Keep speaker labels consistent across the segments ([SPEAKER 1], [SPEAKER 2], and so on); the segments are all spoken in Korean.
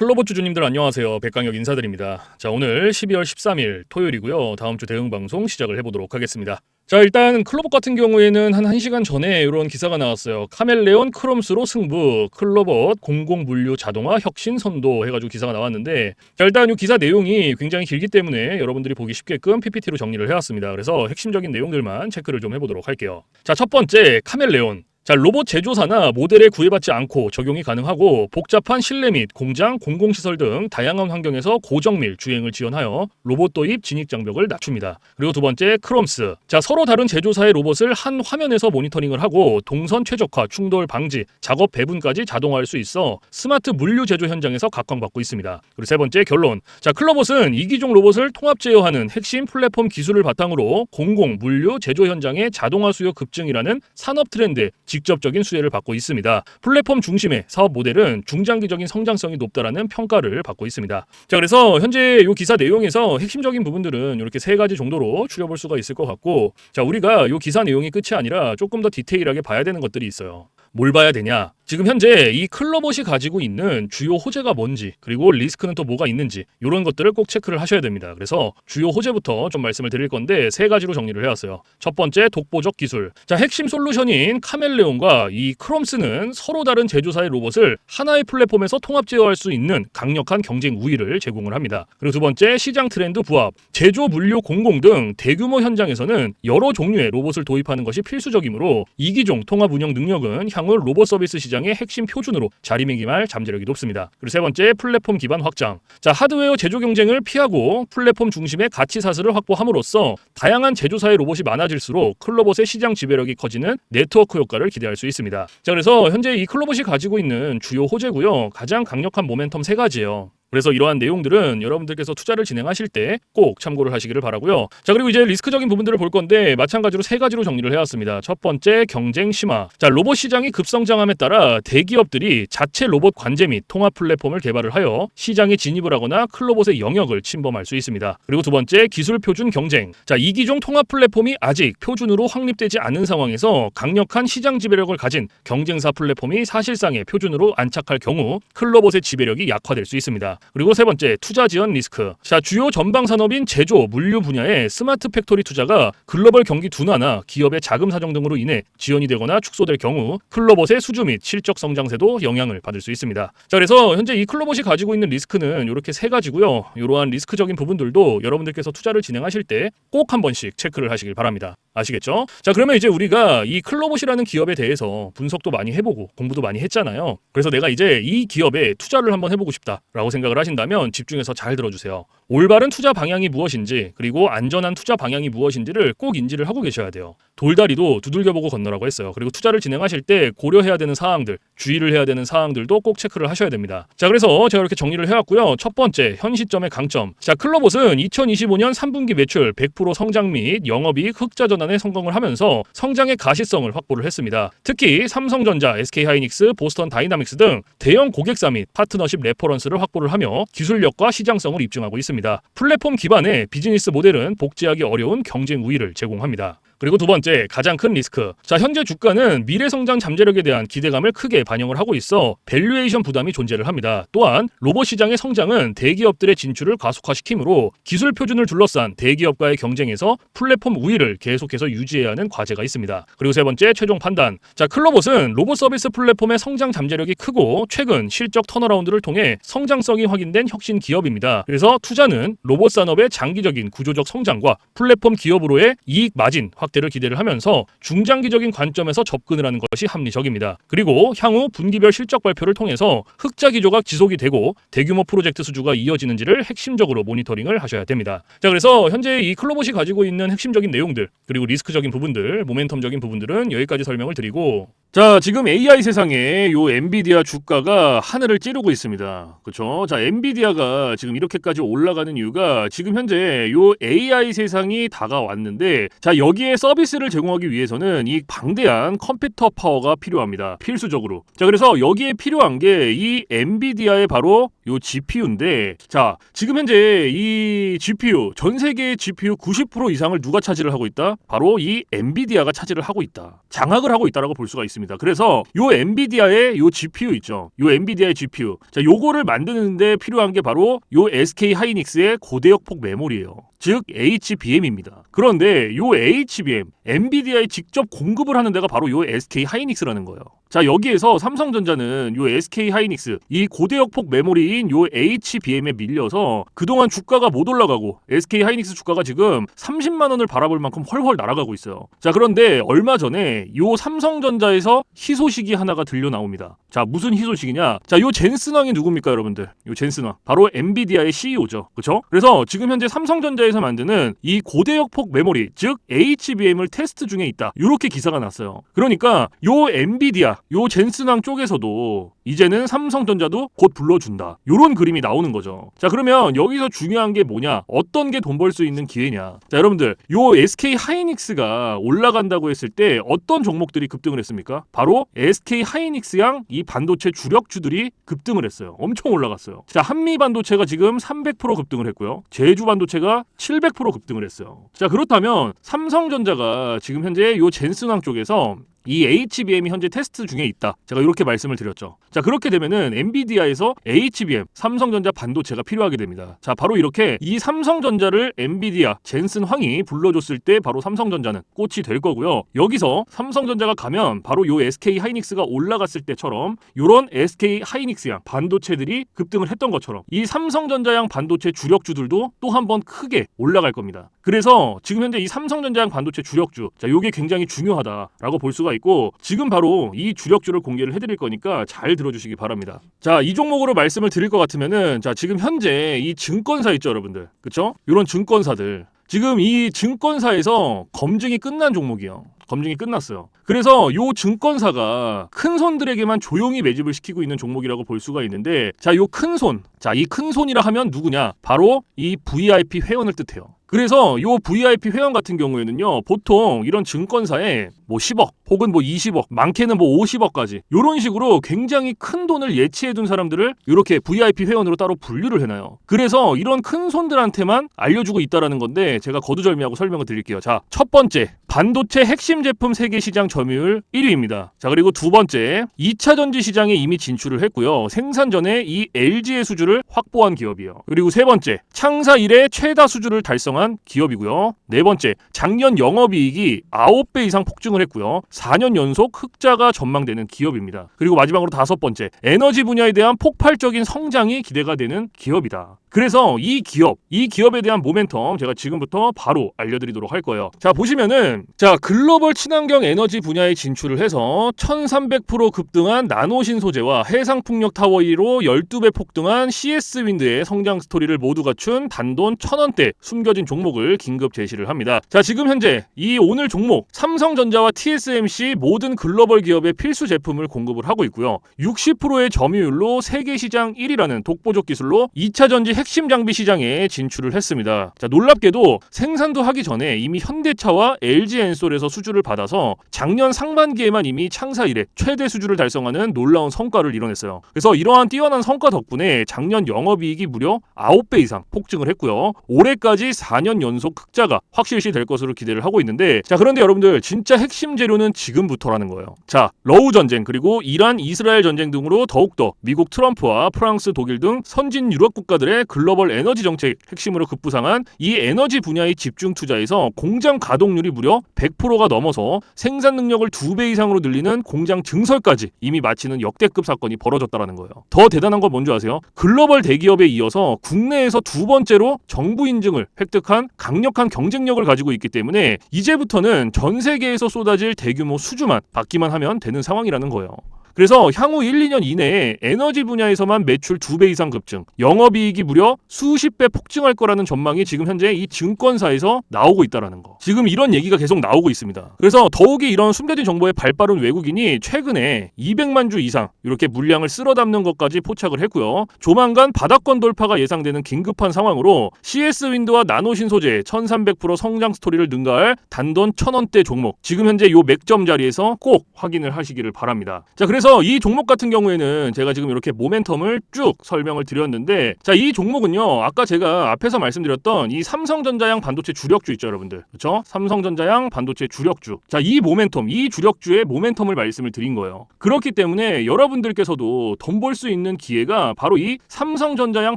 [SPEAKER 1] 클로버 주주님들 안녕하세요. 백강혁 인사드립니다. 자, 오늘 12월 13일 토요일이고요. 다음 주 대응 방송 시작을 해보도록 하겠습니다. 자, 일단 클로버 같은 경우에는 한 1시간 전에 이런 기사가 나왔어요. 카멜레온 크롬스로 승부, 클로버 공공물류 자동화 혁신 선도 해가지고 기사가 나왔는데, 자, 일단 이 기사 내용이 굉장히 길기 때문에 여러분들이 보기 쉽게끔 PPT로 정리를 해왔습니다. 그래서 핵심적인 내용들만 체크를 좀 해보도록 할게요. 자, 첫 번째 카멜레온. 자, 로봇 제조사나 모델에 구애받지 않고 적용이 가능하고 복잡한 실내 및 공장, 공공시설 등 다양한 환경에서 고정밀 주행을 지원하여 로봇 도입 진입 장벽을 낮춥니다. 그리고 두 번째 크롬스. 자, 서로 다른 제조사의 로봇을 한 화면에서 모니터링을 하고 동선 최적화, 충돌 방지, 작업 배분까지 자동화할 수 있어 스마트 물류 제조 현장에서 각광받고 있습니다. 그리고 세 번째 결론. 자, 클로봇은 이기종 로봇을 통합 제어하는 핵심 플랫폼 기술을 바탕으로 공공 물류 제조 현장의 자동화 수요 급증이라는 산업 트렌드 직접적인 수혜를 받고 있습니다. 플랫폼 중심의 사업 모델은 중장기적인 성장성이 높다라는 평가를 받고 있습니다. 자, 그래서 현재 이 기사 내용에서 핵심적인 부분들은 이렇게 세 가지 정도로 추려볼 수가 있을 것 같고, 자, 우리가 이 기사 내용이 끝이 아니라 조금 더 디테일하게 봐야 되는 것들이 있어요. 뭘 봐야 되냐? 지금 현재 이 클로봇이 가지고 있는 주요 호재가 뭔지, 그리고 리스크는 또 뭐가 있는지, 이런 것들을 꼭 체크를 하셔야 됩니다. 그래서 주요 호재부터 좀 말씀을 드릴 건데 세 가지로 정리를 해왔어요. 첫 번째, 독보적 기술. 자, 핵심 솔루션인 카멜레온과 이 크롬스는 서로 다른 제조사의 로봇을 하나의 플랫폼에서 통합 제어할 수 있는 강력한 경쟁 우위를 제공을 합니다. 그리고 두 번째, 시장 트렌드 부합. 제조, 물류, 공공 등 대규모 현장에서는 여러 종류의 로봇을 도입하는 것이 필수적이므로 이기종 통합 운영 능력은 향후 로봇 서비스 시장의 핵심 표준으로 자리매김할 잠재력이 높습니다. 그리고 세 번째, 플랫폼 기반 확장. 자, 하드웨어 제조 경쟁을 피하고 플랫폼 중심의 가치 사슬을 확보함으로써 다양한 제조사의 로봇이 많아질수록 클로봇의 시장 지배력이 커지는 네트워크 효과를 기대할 수 있습니다. 자, 그래서 현재 이 클로봇이 가지고 있는 주요 호재고요. 가장 강력한 모멘텀 세 가지예요. 그래서 이러한 내용들은 여러분들께서 투자를 진행하실 때 꼭 참고를 하시기를 바라고요. 자, 그리고 이제 리스크적인 부분들을 볼 건데 마찬가지로 세 가지로 정리를 해왔습니다. 첫 번째, 경쟁 심화. 자, 로봇 시장이 급성장함에 따라 대기업들이 자체 로봇 관제 및 통합 플랫폼을 개발을 하여 시장에 진입을 하거나 클로봇의 영역을 침범할 수 있습니다. 그리고 두 번째, 기술 표준 경쟁. 자, 이기종 통합 플랫폼이 아직 표준으로 확립되지 않은 상황에서 강력한 시장 지배력을 가진 경쟁사 플랫폼이 사실상의 표준으로 안착할 경우 클로봇의 지배력이 약화될 수 있습니다. 그리고 세 번째, 투자 지원 리스크. 자, 주요 전방 산업인 제조, 물류 분야의 스마트 팩토리 투자가 글로벌 경기 둔화나 기업의 자금 사정 등으로 인해 지연이 되거나 축소될 경우 클로봇의 수주 및 실적 성장세도 영향을 받을 수 있습니다. 자, 그래서 현재 이 클로봇이 가지고 있는 리스크는 이렇게 세 가지고요. 이러한 리스크적인 부분들도 여러분들께서 투자를 진행하실 때 꼭 한 번씩 체크를 하시길 바랍니다. 아시겠죠? 자, 그러면 이제 우리가 이 클로봇이라는 기업에 대해서 분석도 많이 해보고 공부도 많이 했잖아요. 그래서 내가 이제 이 기업에 투자를 한번 해보고 싶다라고 생각을 하신다면 집중해서 잘 들어주세요. 올바른 투자 방향이 무엇인지, 그리고 안전한 투자 방향이 무엇인지를 꼭 인지를 하고 계셔야 돼요. 돌다리도 두들겨보고 건너라고 했어요. 그리고 투자를 진행하실 때 고려해야 되는 사항들, 주의를 해야 되는 사항들도 꼭 체크를 하셔야 됩니다. 자, 그래서 제가 이렇게 정리를 해왔고요. 첫 번째, 현 시점의 강점. 자, 클로봇은 2025년 3분기 매출 100% 성장 및 영업이익 흑자 전환에 성공을 하면서 성장의 가시성을 확보를 했습니다. 특히 삼성전자, SK하이닉스, 보스턴 다이나믹스 등 대형 고객사 및 파트너십 레퍼런스를 확보를 하며 기술력과 시장성을 입증하고 있습니다. 플랫폼 기반의 비즈니스 모델은 복제하기 어려운 경쟁 우위를 제공합니다. 그리고 두 번째, 가장 큰 리스크. 자, 현재 주가는 미래 성장 잠재력에 대한 기대감을 크게 반영을 하고 있어 밸류에이션 부담이 존재를 합니다. 또한 로봇 시장의 성장은 대기업들의 진출을 가속화시키므로 기술 표준을 둘러싼 대기업과의 경쟁에서 플랫폼 우위를 계속해서 유지해야 하는 과제가 있습니다. 그리고 세 번째, 최종 판단. 자, 클로봇은 로봇 서비스 플랫폼의 성장 잠재력이 크고 최근 실적 턴어라운드를 통해 성장성이 확인된 혁신 기업입니다. 그래서 투자는 로봇 산업의 장기적인 구조적 성장과 플랫폼 기업으로의 이익 마진 확대를 기대를 하면서 중장기적인 관점에서 접근을 하는 것이 합리적입니다. 그리고 향후 분기별 실적 발표를 통해서 흑자 기조가 지속이 되고 대규모 프로젝트 수주가 이어지는지를 핵심적으로 모니터링을 하셔야 됩니다. 자, 그래서 현재 이 클로봇이 가지고 있는 핵심적인 내용들, 그리고 리스크적인 부분들, 모멘텀적인 부분들은 여기까지 설명을 드리고, 자, 지금 AI 세상에 요 엔비디아 주가가 하늘을 찌르고 있습니다. 그렇죠? 자, 엔비디아가 지금 이렇게까지 올라가는 이유가 지금 현재 요 AI 세상이 다가왔는데, 자, 여기에 서비스를 제공하기 위해서는 이 방대한 컴퓨터 파워가 필요합니다. 필수적으로. 자, 그래서 여기에 필요한 게 이 엔비디아의 바로 요 GPU인데, 자, 지금 현재 이 GPU, 전 세계의 GPU 90% 이상을 누가 차지를 하고 있다? 바로 이 엔비디아가 차지를 하고 있다. 장악을 하고 있다라고 볼 수가 있습니다. 그래서 요 엔비디아의 요 GPU 있죠. 요 엔비디아의 GPU. 자, 요거를 만드는데 필요한 게 바로 요 SK 하이닉스의 고대역폭 메모리예요. 즉 HBM입니다. 그런데 요 HBM, 엔비디아에 직접 공급을 하는 데가 바로 요 SK 하이닉스라는 거예요. 자, 여기에서 삼성전자는 요 SK 하이닉스, 이 고대역폭 메모리인 요 HBM에 밀려서 그동안 주가가 못 올라가고 SK 하이닉스 주가가 지금 30만 원을 바라볼 만큼 헐헐 날아가고 있어요. 자, 그런데 얼마 전에 요 삼성전자에서 희소식이 하나가 들려 나옵니다. 자, 무슨 희소식이냐? 자, 요 젠슨 왕이 누굽니까, 여러분들? 요 젠슨 왕. 바로 엔비디아의 CEO죠. 그렇죠? 그래서 지금 현재 삼성전자에서 만드는 이 고대역폭 메모리, 즉 HBM을 테스트 중에 있다. 요렇게 기사가 났어요. 그러니까 요 엔비디아, 요 젠슨 왕 쪽에서도 이제는 삼성전자도 곧 불러준다. 요런 그림이 나오는 거죠. 자, 그러면 여기서 중요한 게 뭐냐? 어떤 게 돈 벌 수 있는 기회냐? 자, 여러분들, 요 SK 하이닉스가 올라간다고 했을 때 어떤 종목들이 급등을 했습니까? 바로 SK 하이닉스양 이 반도체 주력주들이 급등을 했어요. 엄청 올라갔어요. 자, 한미 반도체가 지금 300% 급등을 했고요. 제주 반도체가 700% 급등을 했어요. 자, 그렇다면 삼성전자가 지금 현재 요 젠슨왕 쪽에서 이 HBM이 현재 테스트 중에 있다. 제가 이렇게 말씀을 드렸죠. 자, 그렇게 되면은 엔비디아에서 HBM, 삼성전자 반도체가 필요하게 됩니다. 자, 바로 이렇게 이 삼성전자를 엔비디아, 젠슨 황이 불러줬을 때 바로 삼성전자는 꽃이 될 거고요. 여기서 삼성전자가 가면 바로 요 SK 하이닉스가 올라갔을 때처럼 요런 SK 하이닉스양 반도체들이 급등을 했던 것처럼 이 삼성전자양 반도체 주력주들도 또 한 번 크게 올라갈 겁니다. 그래서 지금 현재 이 삼성전자양 반도체 주력주, 자, 요게 굉장히 중요하다라고 볼 수가 있고, 지금 바로 이 주력주를 공개를 해드릴 거니까 잘 들어주시기 바랍니다. 자, 이 종목으로 말씀을 드릴 것 같으면은, 자, 지금 현재 이 증권사 있죠, 여러분들. 그쵸? 이런 증권사들. 지금 이 증권사에서 검증이 끝난 종목이에요. 검증이 끝났어요. 그래서 요 증권사가 큰 손들에게만 조용히 매집을 시키고 있는 종목이라고 볼 수가 있는데, 자, 요 큰 손. 자, 이 큰 손이라 하면 누구냐? 바로 이 VIP 회원을 뜻해요. 그래서 요 VIP 회원 같은 경우에는요, 보통 이런 증권사에 뭐 10억 혹은 뭐 20억, 많게는 뭐 50억까지 요런 식으로 굉장히 큰 돈을 예치해둔 사람들을 이렇게 VIP 회원으로 따로 분류를 해놔요. 그래서 이런 큰 손들한테만 알려주고 있다라는 건데, 제가 거두절미하고 설명을 드릴게요. 자, 첫 번째, 반도체 핵심 제품 세계 시장 점유율 1위입니다. 자, 그리고 두 번째, 2차 전지 시장에 이미 진출을 했고요. 생산 전에 이 LG의 수주를 확보한 기업이에요. 그리고 세 번째, 창사 이래 최다 수주를 달성한 기업이고요. 네 번째, 작년 영업이익이 9배 이상 폭증을 했고요. 4년 연속 흑자가 전망되는 기업입니다. 그리고 마지막으로 다섯 번째, 에너지 분야에 대한 폭발적인 성장이 기대가 되는 기업이다. 그래서 이 기업에 대한 모멘텀 제가 지금부터 바로 알려드리도록 할 거예요. 자, 보시면은, 자, 글로벌 친환경 에너지 분야에 진출을 해서 1300% 급등한 나노신 소재와 해상풍력 타워 1위로 12배 폭등한 CS윈드의 성장 스토리를 모두 갖춘 단돈 1000원대 숨겨진 종목을 긴급 제시를 합니다. 자, 지금 현재 이 오늘 종목 삼성전자와 TSMC 모든 글로벌 기업의 필수 제품을 공급을 하고 있고요. 60%의 점유율로 세계 시장 1위라는 독보적 기술로 2차 전지 핵심 장비 시장에 진출을 했습니다. 자, 놀랍게도 생산도 하기 전에 이미 현대차와 LG엔솔에서 수주를 받아서 작년 상반기에만 이미 창사 이래 최대 수주를 달성하는 놀라운 성과를 이뤄냈어요. 그래서 이러한 뛰어난 성과 덕분에 작년 영업이익이 무려 9배 이상 폭증을 했고요. 올해까지 4년 연속 흑자가 확실시 될 것으로 기대를 하고 있는데, 자, 그런데 여러분들, 진짜 핵심 재료는 지금부터라는 거예요. 자, 러우 전쟁 그리고 이란 이스라엘 전쟁 등으로 더욱더 미국 트럼프와 프랑스 독일 등 선진 유럽 국가들의 글로벌 에너지 정책 핵심으로 급부상한 이 에너지 분야의 집중 투자에서 공장 가동률이 무려 100%가 넘어서 생산 능력을 2배 이상으로 늘리는 공장 증설까지 이미 마치는 역대급 사건이 벌어졌다라는 거예요. 더 대단한 건 뭔지 아세요? 글로벌 대기업에 이어서 국내에서 두 번째로 정부 인증을 획득한 강력한 경쟁력을 가지고 있기 때문에 이제부터는 전 세계에서 쏟아질 대규모 수주만 받기만 하면 되는 상황이라는 거예요. 그래서 향후 1, 2년 이내에 에너지 분야에서만 매출 2배 이상 급증, 영업이익이 무려 수십 배 폭증할 거라는 전망이 지금 현재 이 증권사에서 나오고 있다는 거. 지금 이런 얘기가 계속 나오고 있습니다. 그래서 더욱이 이런 숨겨진 정보에 발빠른 외국인이 최근에 200만 주 이상 이렇게 물량을 쓸어 담는 것까지 포착을 했고요. 조만간 바닥권 돌파가 예상되는 긴급한 상황으로 CS윈드와 나노신 소재 1300% 성장 스토리를 능가할 단돈 1000원대 종목, 지금 현재 요 맥점 자리에서 꼭 확인을 하시기를 바랍니다. 자, 그래서 그래서 이 종목 같은 경우에는 제가 지금 이렇게 모멘텀을 쭉 설명을 드렸는데, 자, 이 종목은요, 아까 제가 앞에서 말씀드렸던 이 삼성전자양 반도체 주력주 있죠, 여러분들. 그렇죠? 삼성전자양 반도체 주력주. 자, 이 모멘텀, 이 주력주의 모멘텀을 말씀을 드린 거예요. 그렇기 때문에 여러분들께서도 돈 벌 수 있는 기회가 바로 이 삼성전자양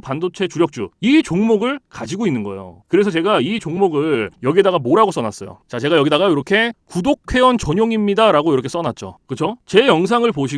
[SPEAKER 1] 반도체 주력주, 이 종목을 가지고 있는 거예요. 그래서 제가 이 종목을 여기다가 뭐라고 써놨어요. 자, 제가 여기다가 이렇게 구독회원 전용입니다 라고 이렇게 써놨죠. 그쵸? 제 영상을 보시고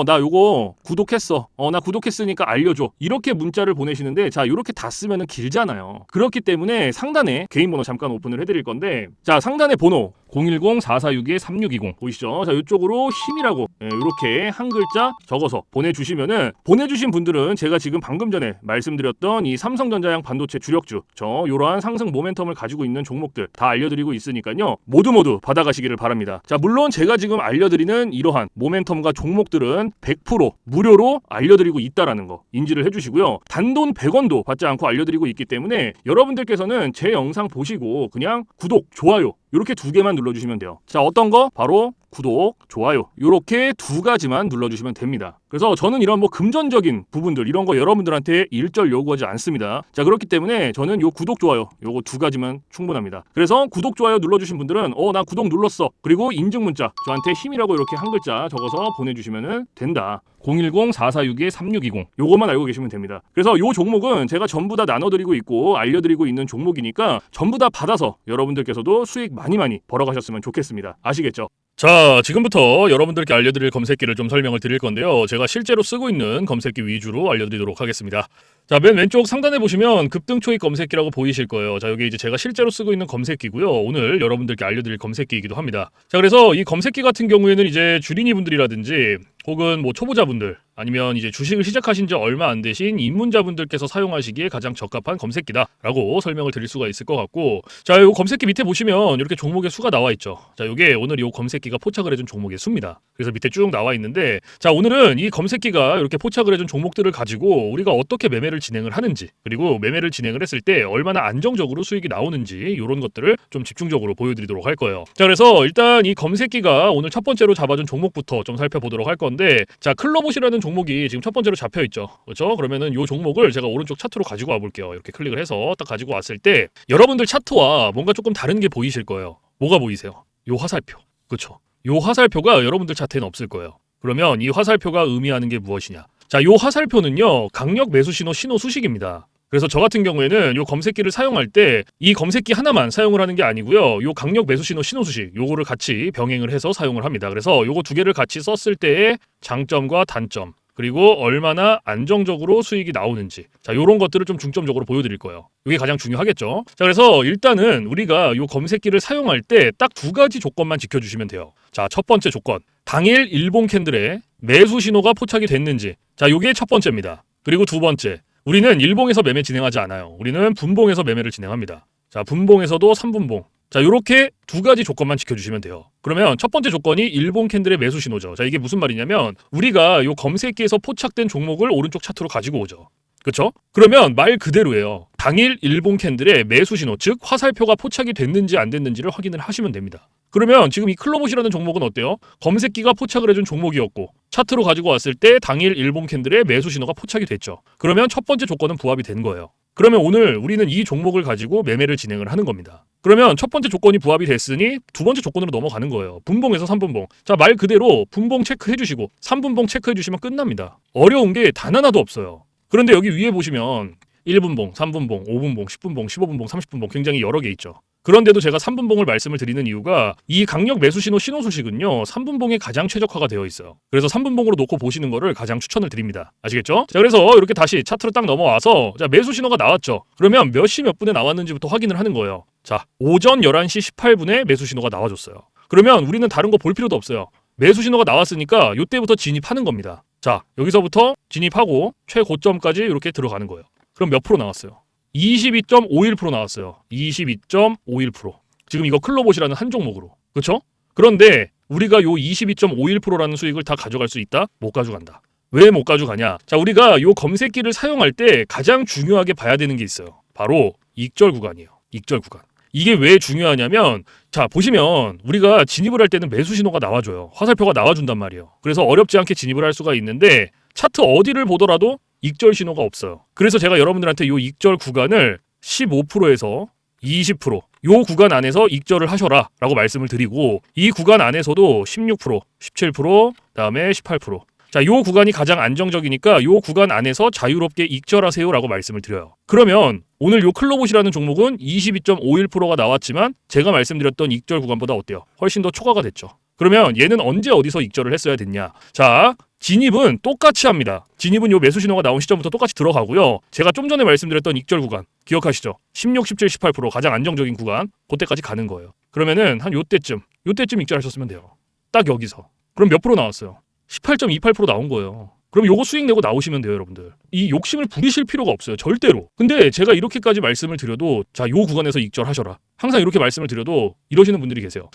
[SPEAKER 1] 나 요거 구독했어, 나 구독했으니까 알려줘, 이렇게 문자를 보내시는데, 자, 요렇게 다 쓰면은 길잖아요. 그렇기 때문에 상단에 개인 번호 잠깐 오픈을 해드릴 건데, 자, 상단에 번호 010-4462-3620 보이시죠? 자, 이쪽으로 힘이라고 이렇게 한 글자 적어서 보내주시면은, 보내주신 분들은 제가 지금 방금 전에 말씀드렸던 이 삼성전자양 반도체 주력주, 요러한 상승 모멘텀을 가지고 있는 종목들 다 알려드리고 있으니까요, 모두 받아가시기를 바랍니다. 자, 물론 제가 지금 알려드리는 이러한 모멘텀과 종목들은 100% 무료로 알려드리고 있다라는 거 인지를 해주시고요. 단돈 100원도 받지 않고 알려드리고 있기 때문에 여러분들께서는 제 영상 보시고 그냥 구독, 좋아요 이렇게 두 개만 눌러주시면 돼요. 자, 어떤 거? 바로 구독, 좋아요 이렇게 두 가지만 눌러주시면 됩니다. 그래서 저는 이런 뭐 금전적인 부분들 이런 거 여러분들한테 일절 요구하지 않습니다. 자, 그렇기 때문에 저는 요 구독, 좋아요 요거 두 가지만 충분합니다. 그래서 구독, 좋아요 눌러주신 분들은 나 구독 눌렀어, 그리고 인증 문자 저한테 힘이라고 이렇게 한 글자 적어서 보내주시면 된다. 010-4462-3620 요것만 알고 계시면 됩니다. 그래서 요 종목은 제가 전부 다 나눠드리고 있고 알려드리고 있는 종목이니까 전부 다 받아서 여러분들께서도 수익 많이 벌어가셨으면 좋겠습니다. 아시겠죠? 자, 지금부터 여러분들께 알려드릴 검색기를 좀 설명을 드릴 건데요. 제가 실제로 쓰고 있는 검색기 위주로 알려드리도록 하겠습니다. 자, 맨 왼쪽 상단에 보시면 급등 초입 검색기라고 보이실 거예요. 자, 여기 이제 제가 실제로 쓰고 있는 검색기고요. 오늘 여러분들께 알려드릴 검색기이기도 합니다. 자, 그래서 이 검색기 같은 경우에는 이제 주린이 분들이라든지 혹은 뭐 초보자분들 아니면 이제 주식을 시작하신 지 얼마 안 되신 입문자분들께서 사용하시기에 가장 적합한 검색기다라고 설명을 드릴 수가 있을 것 같고, 자, 요 검색기 밑에 보시면 이렇게 종목의 수가 나와 있죠. 자, 요게 오늘 요 검색기가 포착을 해준 종목의 수입니다. 그래서 밑에 쭉 나와 있는데, 자, 오늘은 이 검색기가 이렇게 포착을 해준 종목들을 가지고 우리가 어떻게 매매를 진행을 하는지, 그리고 매매를 진행을 했을 때 얼마나 안정적으로 수익이 나오는지 이런 것들을 좀 집중적으로 보여드리도록 할 거예요. 자, 그래서 일단 이 검색기가 오늘 첫 번째로 잡아준 종목부터 좀 살펴보도록 할 건데, 자, 클로봇이라는 종목이 지금 첫 번째로 잡혀 있죠. 그렇죠? 그러면은 이 종목을 제가 오른쪽 차트로 가지고 와 볼게요. 이렇게 클릭을 해서 딱 가지고 왔을 때 여러분들 차트와 뭔가 조금 다른 게 보이실 거예요. 뭐가 보이세요? 요 화살표. 그렇죠? 요 화살표가 여러분들 차트에는 없을 거예요. 그러면 이 화살표가 의미하는 게 무엇이냐? 자, 요 화살표는요, 강력 매수 신호 수식입니다. 그래서 저 같은 경우에는 요 검색기를 사용할 때 이 검색기 하나만 사용을 하는 게 아니고요, 요 강력 매수 신호 수식 요거를 같이 병행을 해서 사용을 합니다. 그래서 요거 두 개를 같이 썼을 때의 장점과 단점, 그리고 얼마나 안정적으로 수익이 나오는지, 자, 요런 것들을 좀 중점적으로 보여드릴 거예요. 이게 가장 중요하겠죠. 자, 그래서 일단은 우리가 요 검색기를 사용할 때 딱 두 가지 조건만 지켜주시면 돼요. 자, 첫 번째 조건, 당일 일봉 캔들에 매수 신호가 포착이 됐는지. 자, 요게 첫 번째입니다. 그리고 두 번째, 우리는 일봉에서 매매 진행하지 않아요. 우리는 분봉에서 매매를 진행합니다. 자, 분봉에서도 3분봉. 자, 요렇게 두 가지 조건만 지켜주시면 돼요. 그러면 첫 번째 조건이 일봉 캔들의 매수 신호죠. 자, 이게 무슨 말이냐면 우리가 요 검색기에서 포착된 종목을 오른쪽 차트로 가지고 오죠. 그렇죠? 그러면 말 그대로예요. 당일 일봉 캔들의 매수 신호, 즉 화살표가 포착이 됐는지 안 됐는지를 확인을 하시면 됩니다. 그러면 지금 이 클로봇이라는 종목은 어때요? 검색기가 포착을 해준 종목이었고 차트로 가지고 왔을 때 당일 일봉 캔들의 매수 신호가 포착이 됐죠. 그러면 첫 번째 조건은 부합이 된 거예요. 그러면 오늘 우리는 이 종목을 가지고 매매를 진행을 하는 겁니다. 그러면 첫 번째 조건이 부합이 됐으니 두 번째 조건으로 넘어가는 거예요. 분봉에서 3분봉. 자, 말 그대로 분봉 체크해 주시고 3분봉 체크해 주시면 끝납니다. 어려운 게 단 하나도 없어요. 그런데 여기 위에 보시면 1분봉, 3분봉, 5분봉, 10분봉, 15분봉, 30분봉 굉장히 여러 개 있죠. 그런데도 제가 3분봉을 말씀을 드리는 이유가 이 강력 매수 신호 수식은요 3분봉에 가장 최적화가 되어 있어요. 그래서 3분봉으로 놓고 보시는 거를 가장 추천을 드립니다. 아시겠죠? 자, 그래서 이렇게 다시 차트로 딱 넘어와서 자, 매수 신호가 나왔죠. 그러면 몇 시 몇 분에 나왔는지부터 확인을 하는 거예요. 자, 오전 11시 18분에 매수 신호가 나와줬어요. 그러면 우리는 다른 거 볼 필요도 없어요. 매수 신호가 나왔으니까 이때부터 진입하는 겁니다. 자, 여기서부터 진입하고 최고점까지 이렇게 들어가는 거예요. 그럼 몇 프로 나왔어요? 22.51% 나왔어요. 22.51%. 지금 이거 클로봇이라는 한 종목으로. 그렇죠? 그런데 우리가 요 22.51%라는 수익을 다 가져갈 수 있다? 못 가져간다. 왜 못 가져가냐? 자, 우리가 요 검색기를 사용할 때 가장 중요하게 봐야 되는 게 있어요. 바로 익절 구간이에요. 익절 구간. 이게 왜 중요하냐면 자 보시면 우리가 진입을 할 때는 매수 신호가 나와줘요. 화살표가 나와준단 말이에요. 그래서 어렵지 않게 진입을 할 수가 있는데 차트 어디를 보더라도 익절 신호가 없어요. 그래서 제가 여러분들한테 이 익절 구간을 15%에서 20%, 요 구간 안에서 익절을 하셔라 라고 말씀을 드리고 이 구간 안에서도 16%, 17%, 그다음에 18%. 자, 요 구간이 가장 안정적이니까 요 구간 안에서 자유롭게 익절하세요 라고 말씀을 드려요. 그러면 오늘 요 클로봇이라는 종목은 22.51%가 나왔지만 제가 말씀드렸던 익절 구간보다 어때요? 훨씬 더 초과가 됐죠. 그러면 얘는 언제 어디서 익절을 했어야 됐냐? 자, 진입은 똑같이 합니다. 진입은 요 매수 신호가 나온 시점부터 똑같이 들어가고요. 제가 좀 전에 말씀드렸던 익절 구간 기억하시죠? 16, 17, 18% 가장 안정적인 구간 그때까지 가는 거예요. 그러면은 한 요때쯤 익절하셨으면 돼요. 딱 여기서. 그럼 몇 프로 나왔어요? 18.28% 나온 거예요. 그럼 요거 수익 내고 나오시면 돼요, 여러분들. 이 욕심을 부리실 필요가 없어요, 절대로. 근데 제가 이렇게까지 말씀을 드려도 자, 요 구간에서 익절하셔라. 항상 이렇게 말씀을 드려도 이러시는 분들이 계세요.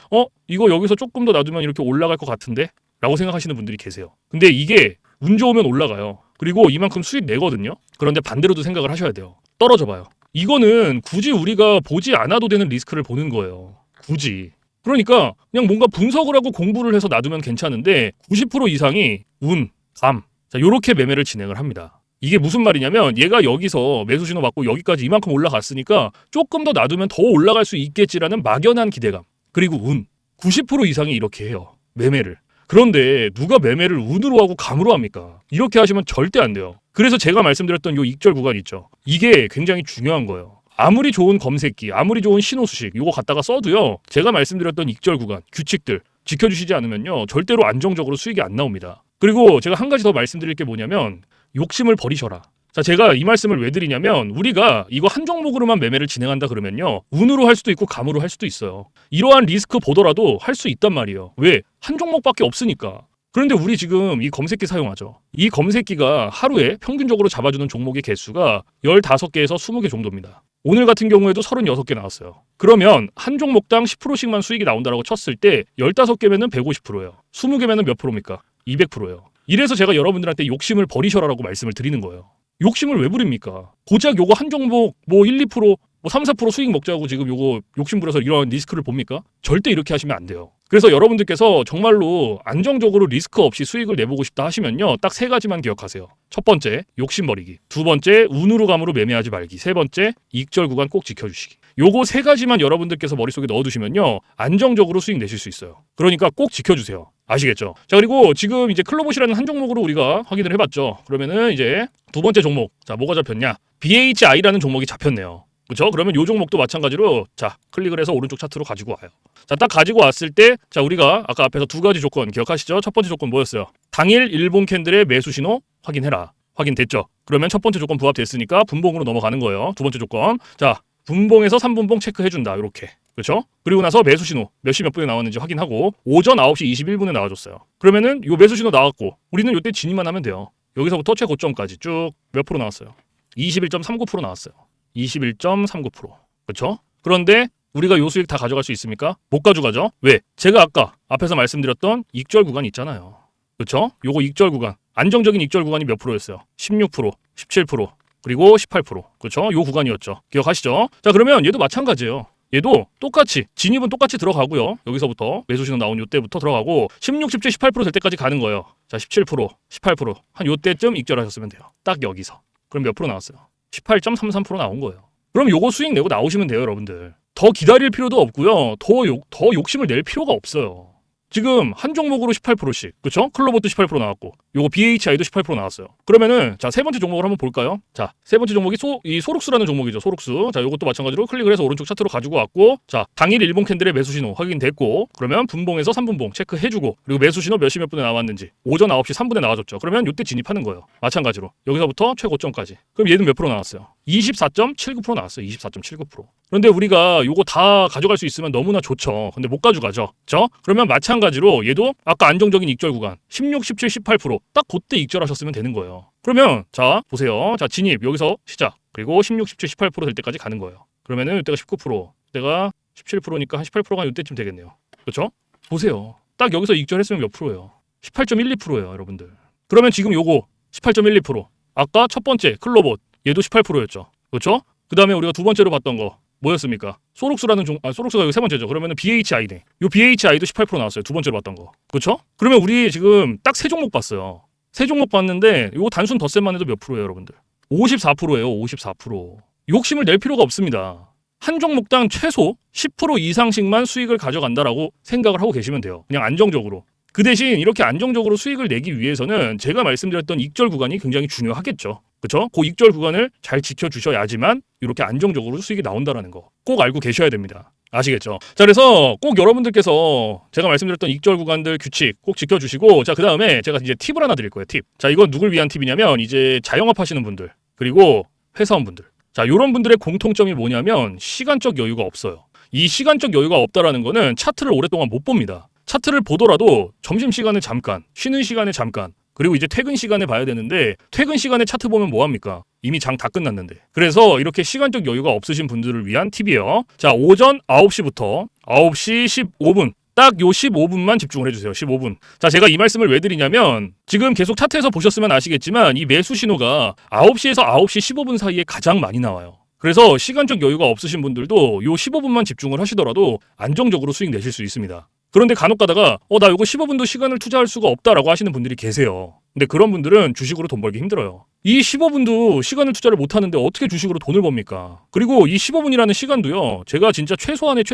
[SPEAKER 1] 이거 여기서 조금 더 놔두면 이렇게 올라갈 것 같은데? 라고 생각하시는 분들이 계세요. 근데 이게 운 좋으면 올라가요. 그리고 이만큼 수익 내거든요. 그런데 반대로도 생각을 하셔야 돼요. 떨어져 봐요. 이거는 굳이 우리가 보지 않아도 되는 리스크를 보는 거예요. 굳이. 그러니까 그냥 뭔가 분석을 하고 공부를 해서 놔두면 괜찮은데 90% 이상이 운, 감. 자, 요렇게 매매를 진행을 합니다. 이게 무슨 말이냐면 얘가 여기서 매수 신호 받고 여기까지 이만큼 올라갔으니까 조금 더 놔두면 더 올라갈 수 있겠지라는 막연한 기대감. 그리고 운. 90% 이상이 이렇게 해요. 매매를. 그런데 누가 매매를 운으로 하고 감으로 합니까? 이렇게 하시면 절대 안 돼요. 그래서 제가 말씀드렸던 요 익절 구간 있죠. 이게 굉장히 중요한 거예요. 아무리 좋은 검색기, 아무리 좋은 신호 수식 이거 갖다가 써도요. 제가 말씀드렸던 익절 구간, 규칙들 지켜주시지 않으면요. 절대로 안정적으로 수익이 안 나옵니다. 그리고 제가 한 가지 더 말씀드릴 게 뭐냐면 욕심을 버리셔라. 자, 제가 이 말씀을 왜 드리냐면 우리가 이거 한 종목으로만 매매를 진행한다 그러면요. 운으로 할 수도 있고 감으로 할 수도 있어요. 이러한 리스크 보더라도 할 수 있단 말이에요. 왜? 한 종목밖에 없으니까. 그런데 우리 지금 이 검색기 사용하죠. 이 검색기가 하루에 평균적으로 잡아주는 종목의 개수가 15개에서 20개 정도입니다. 오늘 같은 경우에도 36개 나왔어요. 그러면 한 종목당 10%씩만 수익이 나온다고 쳤을 때 15개면은 150%예요. 20개면은 몇 프로입니까? 200%예요. 이래서 제가 여러분들한테 욕심을 버리셔라라고 말씀을 드리는 거예요. 욕심을 왜 부립니까? 고작 요거 한 종목 뭐 1, 2%, 뭐 3, 4% 수익 먹자고 지금 요거 욕심 부려서 이런 리스크를 봅니까? 절대 이렇게 하시면 안 돼요. 그래서 여러분들께서 정말로 안정적으로 리스크 없이 수익을 내보고 싶다 하시면요. 딱 3가지만 기억하세요. 첫 번째, 욕심 버리기. 두 번째, 운으로 감으로 매매하지 말기. 세 번째, 익절 구간 꼭 지켜주시기. 요거 3가지만 여러분들께서 머릿속에 넣어두시면요. 안정적으로 수익 내실 수 있어요. 그러니까 꼭 지켜주세요. 아시겠죠? 자, 그리고 지금 이제 클로봇이라는 한 종목으로 우리가 확인을 해봤죠. 그러면은 이제 두 번째 종목. 자, 뭐가 잡혔냐? BHI라는 종목이 잡혔네요. 그렇죠? 그러면 요 종목도 마찬가지로 자, 클릭을 해서 오른쪽 차트로 가지고 와요. 자, 딱 가지고 왔을 때 자, 우리가 아까 앞에서 2가지 조건 기억하시죠? 첫 번째 조건 뭐였어요? 당일 일본 캔들의 매수 신호 확인해라. 확인됐죠? 그러면 첫 번째 조건 부합됐으니까 분봉으로 넘어가는 거예요. 두 번째 조건. 자, 분봉에서 3분봉 체크해준다. 이렇게. 그렇죠? 그리고 나서 매수 신호 몇 시 몇 분에 나왔는지 확인하고 오전 9시 21분에 나와줬어요. 그러면은 요 매수 신호 나왔고 우리는 요때 진입만 하면 돼요. 여기서부터 최고점까지 쭉 몇 프로 나왔어요? 21.39% 나왔어요. 21.39%. 그렇죠? 그런데 우리가 요 수익 다 가져갈 수 있습니까? 못 가져가죠. 왜? 제가 아까 앞에서 말씀드렸던 익절 구간 있잖아요. 그렇죠? 요거 익절 구간. 안정적인 익절 구간이 몇 프로였어요? 16%, 17%, 그리고 18%. 그렇죠? 요 구간이었죠. 기억하시죠? 자, 그러면 얘도 마찬가지예요. 얘도 똑같이 진입은 똑같이 들어가고요. 여기서부터 매수 신호 나온 요때부터 들어가고 16, 17, 18% 될 때까지 가는 거예요. 자, 17%, 18% 한 요때쯤 익절하셨으면 돼요. 딱 여기서. 그럼 몇 프로 나왔어요? 18.33% 나온 거예요. 그럼 요거 수익 내고 나오시면 돼요, 여러분들. 더 기다릴 필요도 없고요. 더 욕심을 낼 필요가 없어요. 지금 한 종목으로 18%씩, 그렇죠? 클로봇도 18% 나왔고, 요거 BHI도 18% 나왔어요. 그러면은 자, 세 번째 종목을 한번 볼까요? 자, 세 번째 종목이 소룩스라는 종목이죠. 소룩스. 자, 요것도 마찬가지로 클릭을 해서 오른쪽 차트로 가지고 왔고, 자, 당일 일본 캔들의 매수 신호 확인됐고, 그러면 분봉에서 3분봉 체크해주고, 그리고 매수 신호 몇 시 몇 분에 나왔는지 오전 9시 3분에 나와줬죠. 그러면 요때 진입하는 거예요. 마찬가지로 여기서부터 최고점까지. 그럼 얘는 몇 프로 나왔어요? 24.79% 나왔어요. 24.79%. 그런데 우리가 요거 다 가져갈 수 있으면 너무나 좋죠. 근데 못 가져가죠. 그렇죠? 그러면 마찬가지로 얘도 아까 안정적인 익절 구간 16, 17, 18%딱 그때 익절하셨으면 되는 거예요. 그러면 자, 보세요. 자, 진입 여기서 시작. 그리고 16, 17, 18% 될 때까지 가는 거예요. 그러면은 이때가 19%, 이때가 17%니까 한 18%가 이때쯤 되겠네요. 그렇죠? 보세요. 딱 여기서 익절했으면 몇 프로예요? 18.12%예요, 여러분들. 그러면 지금 요거 18.12%. 아까 첫 번째 클로봇 얘도 18%였죠. 그렇죠? 그 다음에 우리가 두 번째로 봤던 거 뭐였습니까? 소록수라는 소록수가 이거 세 번째죠. 그러면은 BHI네. 요 BHI도 18% 나왔어요. 두 번째로 봤던 거. 그렇죠? 그러면 우리 지금 딱 세 종목 봤어요. 세 종목 봤는데 요거 단순 덧셈만 해도 몇 프로예요, 여러분들? 54%예요. 54%. 욕심을 낼 필요가 없습니다. 한 종목당 최소 10% 이상씩만 수익을 가져간다라고 생각을 하고 계시면 돼요. 그냥 안정적으로. 그 대신 이렇게 안정적으로 수익을 내기 위해서는 제가 말씀드렸던 익절 구간이 굉장히 중요하겠죠. 그렇죠? 그 익절 구간을 잘 지켜주셔야지만 이렇게 안정적으로 수익이 나온다라는 거 꼭 알고 계셔야 됩니다. 아시겠죠? 자, 그래서 꼭 여러분들께서 제가 말씀드렸던 익절 구간들 규칙 꼭 지켜주시고, 자, 그 다음에 제가 이제 팁을 하나 드릴 거예요. 팁. 자, 이건 누굴 위한 팁이냐면 이제 자영업 하시는 분들 그리고 회사원분들. 자, 요런 분들의 공통점이 뭐냐면 시간적 여유가 없어요. 이 시간적 여유가 없다라는 거는 차트를 오랫동안 못 봅니다. 차트를 보더라도 점심시간에 잠깐, 쉬는 시간에 잠깐, 그리고 이제 퇴근 시간에 봐야 되는데 퇴근 시간에 차트 보면 뭐합니까? 이미 장 다 끝났는데. 그래서 이렇게 시간적 여유가 없으신 분들을 위한 팁이에요. 자, 오전 9시부터 9시 15분. 딱 요 15분만 집중을 해주세요. 15분. 자, 제가 이 말씀을 왜 드리냐면 지금 계속 차트에서 보셨으면 아시겠지만 이 매수 신호가 9시에서 9시 15분 사이에 가장 많이 나와요. 그래서 시간적 여유가 없으신 분들도 요 15분만 집중을 하시더라도 안정적으로 수익 내실 수 있습니다. 그런데 간혹 가다가 나 요거 15분도 시간을 투자할 수가 없다라고 하시는 분들이 계세요. 근데 그런 분들은 주식으로 돈 벌기 힘들어요. 이 15분도 시간을 투자를 못 하는데 어떻게 주식으로 돈을 법니까? 그리고 이 15분이라는 시간도요. 제가 진짜 최소한의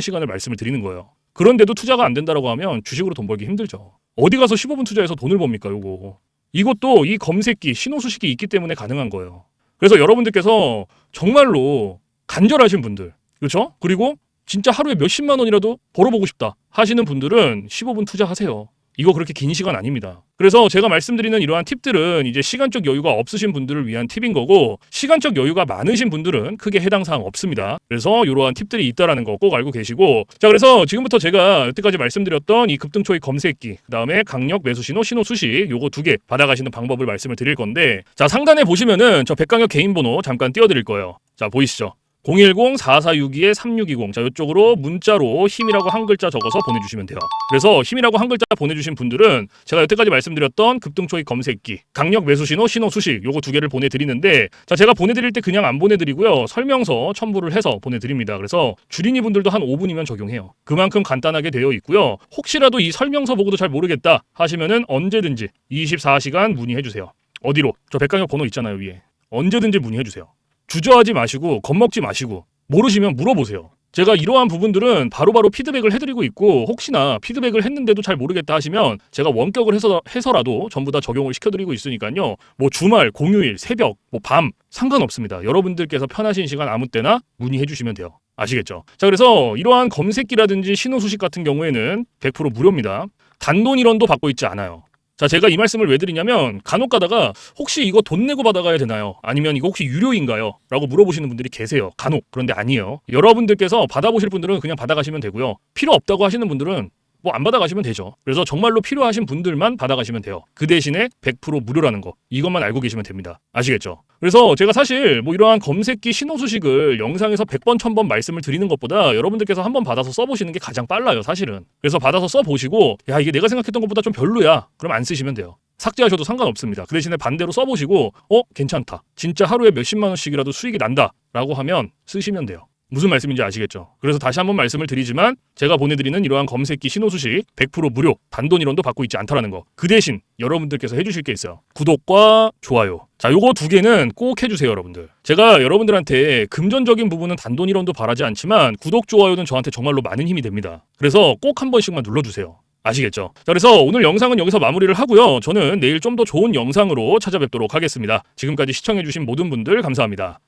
[SPEAKER 1] 시간을 말씀을 드리는 거예요. 그런데도 투자가 안 된다라고 하면 주식으로 돈 벌기 힘들죠. 어디 가서 15분 투자해서 돈을 법니까, 요거. 이것도 이 검색기, 신호수식이 있기 때문에 가능한 거예요. 그래서 여러분들께서 정말로 간절하신 분들, 그렇죠? 그리고 진짜 하루에 몇십만 원이라도 벌어보고 싶다 하시는 분들은 15분 투자하세요. 이거 그렇게 긴 시간 아닙니다. 그래서 제가 말씀드리는 이러한 팁들은 이제 시간적 여유가 없으신 분들을 위한 팁인 거고, 시간적 여유가 많으신 분들은 크게 해당 사항 없습니다. 그래서 이러한 팁들이 있다라는 거 꼭 알고 계시고, 자, 그래서 지금부터 제가 여태까지 말씀드렸던 이 급등초익 검색기, 그다음에 강력 매수 신호, 신호 수식 요거 두 개 받아가시는 방법을 말씀을 드릴 건데, 자, 상단에 보시면은 저 백강혁 개인 번호 잠깐 띄워드릴 거예요. 자, 보이시죠? 010-4462-3620. 자, 이쪽으로 문자로 힘이라고 한 글자 적어서 보내주시면 돼요. 그래서 힘이라고 한 글자 보내주신 분들은 제가 여태까지 말씀드렸던 급등초익 검색기, 강력 매수신호, 신호 수식 요거 두 개를 보내드리는데, 자, 제가 보내드릴 때 그냥 안 보내드리고요. 설명서 첨부를 해서 보내드립니다. 그래서 주린이 분들도 한 5분이면 적용해요. 그만큼 간단하게 되어 있고요. 혹시라도 이 설명서 보고도 잘 모르겠다 하시면은 언제든지 24시간 문의해주세요. 어디로? 저 백강혁 번호 있잖아요, 위에. 언제든지 문의해주세요. 주저하지 마시고 겁먹지 마시고 모르시면 물어보세요. 제가 이러한 부분들은 바로바로 피드백을 해드리고 있고, 혹시나 피드백을 했는데도 잘 모르겠다 하시면 제가 원격을 해서라도 전부 다 적용을 시켜드리고 있으니까요. 뭐 주말, 공휴일, 새벽, 뭐 밤 상관없습니다. 여러분들께서 편하신 시간 아무 때나 문의해 주시면 돼요. 아시겠죠? 자, 그래서 이러한 검색기라든지 신호수식 같은 경우에는 100% 무료입니다. 단돈 1원도 받고 있지 않아요. 자, 제가 이 말씀을 왜 드리냐면 간혹 가다가 혹시 이거 돈 내고 받아가야 되나요? 아니면 이거 혹시 유료인가요? 라고 물어보시는 분들이 계세요. 간혹. 그런데 아니에요. 여러분들께서 받아보실 분들은 그냥 받아가시면 되고요. 필요 없다고 하시는 분들은 뭐 안 받아가시면 되죠. 그래서 정말로 필요하신 분들만 받아가시면 돼요. 그 대신에 100% 무료라는 거, 이것만 알고 계시면 됩니다. 아시겠죠? 그래서 제가 사실 뭐 이러한 검색기 신호수식을 영상에서 100번 1000번 말씀을 드리는 것보다 여러분들께서 한번 받아서 써보시는 게 가장 빨라요, 사실은. 그래서 받아서 써보시고 야, 이게 내가 생각했던 것보다 좀 별로야, 그럼 안 쓰시면 돼요. 삭제하셔도 상관없습니다. 그 대신에 반대로 써보시고 괜찮다, 진짜 하루에 몇십만 원씩이라도 수익이 난다 라고 하면 쓰시면 돼요. 무슨 말씀인지 아시겠죠? 그래서 다시 한번 말씀을 드리지만 제가 보내드리는 이러한 검색기 신호수식 100% 무료, 단돈 1원도 받고 있지 않다라는 거. 그 대신 여러분들께서 해주실 게 있어요. 구독과 좋아요. 자, 요거 두 개는 꼭 해주세요, 여러분들. 제가 여러분들한테 금전적인 부분은 단돈 1원도 바라지 않지만 구독, 좋아요는 저한테 정말로 많은 힘이 됩니다. 그래서 꼭 한 번씩만 눌러주세요. 아시겠죠? 자, 그래서 오늘 영상은 여기서 마무리를 하고요. 저는 내일 좀 더 좋은 영상으로 찾아뵙도록 하겠습니다. 지금까지 시청해주신 모든 분들 감사합니다.